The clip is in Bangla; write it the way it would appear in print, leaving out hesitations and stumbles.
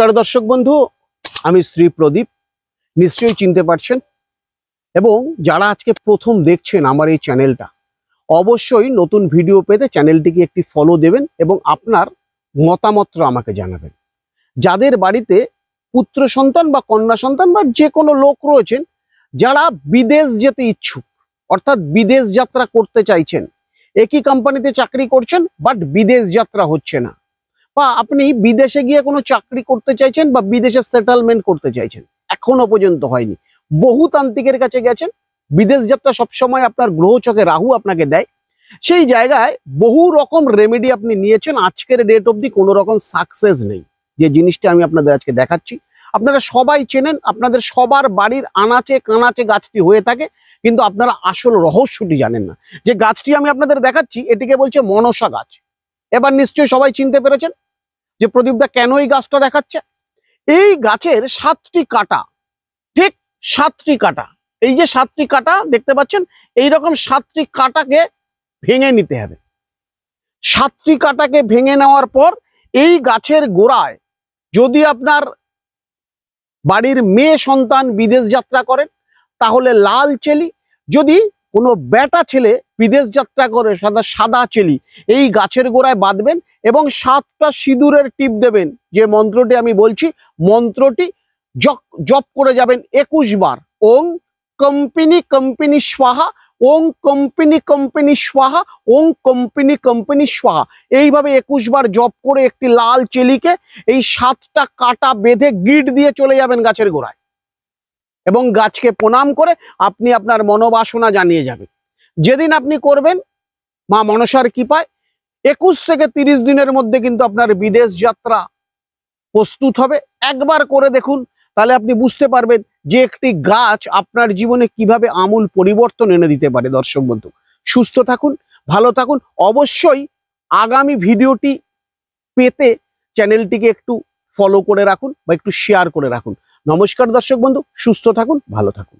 নমস্কার দর্শক বন্ধু, আমি শ্রী প্রদীপ, নিশ্চয়ই চিনতে পারছেন। এবং যারা আজকে প্রথম দেখছেন আমার এই চ্যানেলটা, অবশ্যই নতুন ভিডিও পেতে চ্যানেলটিকে একটি ফলো দেবেন এবং আপনার মতামতটা আমাকে জানাবেন। যাদের বাড়িতে পুত্র সন্তান বা কন্যা সন্তান বা যে কোনো লোক রয়েছেন যারা বিদেশ যেতে ইচ্ছুক, অর্থাৎ বিদেশ যাত্রা করতে চাইছেন, একই কোম্পানিতে চাকরি করছেন বাট বিদেশ যাত্রা হচ্ছে না, বা আপনি বিদেশে গিয়ে কোনো চাকরি করতে চাইছেন বা বিদেশে সেটেলমেন্ট করতে চাইছেন, এখনো পর্যন্ত হয়নি, বহু তান্ত্রিকের কাছে গেছেন, বিদেশ যাত্রা সবসময় আপনার গ্রহচকে রাহু আপনাকে দেয়, সেই জায়গায় বহু রকম রেমেডি আপনি নিয়েছেন, আজকের ডেট অবধি কোনো রকম সাকসেস নেই। যে জিনিসটা আমি আপনাদের আজকে দেখাচ্ছি আপনারা সবাই চেনেন, আপনাদের সবার বাড়ির আনাচে কানাচে গাছটি হয়ে থাকে, কিন্তু আপনারা আসল রহস্যটি জানেন না। যে গাছটি আমি আপনাদের দেখাচ্ছি এটিকে বলছে মনসা গাছ। এবার নিশ্চয়ই সবাই চিনতে পেরেছেন যে প্রদীপদা কেন এই গাছটা দেখাচ্ছে। এই গাছের 7টি কাঁটা, ঠিক 7টি কাঁটা, এই যে 7টি কাঁটা দেখতে পাচ্ছেন, এইরকম 7টি কাঁটাকে ভেঙে নিতে হবে। 7টি কাঁটাকে ভেঙে নেওয়ার পর এই গাছের গোড়ায় যদি আপনার বাড়ির মেয়ে সন্তান বিদেশ যাত্রা করেন তাহলে লাল চেলি, যদি কোনো বেটা ছেলে বিদেশ যাত্রা করে সাদা চেলি এই গাছের গোড়ায় বাঁধবেন এবং 7টা সিঁদুরের টিপ দেবেন। যে মন্ত্রটি আমি বলছি, মন্ত্রটি জপ করে যাবেন 21 বার। ওং কম্পিনি কম্পিনি স্বাহা, ওং কম্পিনি কম্পিনি স্বাহা, ওং কম্পিনি কম্পিনি স্বাহা, এইভাবে 21 বার জপ করে একটি লাল চেলিকে এই 7টা কাঁটা বেঁধে গিট দিয়ে চলে যাবেন গাছের গোড়ায় এবং গাছকে প্রণাম করে আপনি আপনার মনোবাসনা জানিয়ে যাবেন। যেদিন আপনি করবেন, মা মনসার কৃপায় 21 থেকে 30 দিনের মধ্যে কিন্তু আপনার বিদেশ যাত্রা প্রস্তুত হবে। একবার করে দেখুন, তাহলে আপনি বুঝতে পারবেন যে একটি গাছ আপনার জীবনে কিভাবে আমূল পরিবর্তন এনে দিতে পারে। দর্শক বন্ধু, সুস্থ থাকুন, ভালো থাকুন। অবশ্যই আগামী ভিডিওটি পেতে চ্যানেলটিকে একটু ফলো করে রাখুন বা একটু শেয়ার করে রাখুন। নমস্কার দর্শক বন্ধু, সুস্থ থাকুন, ভালো থাকুন।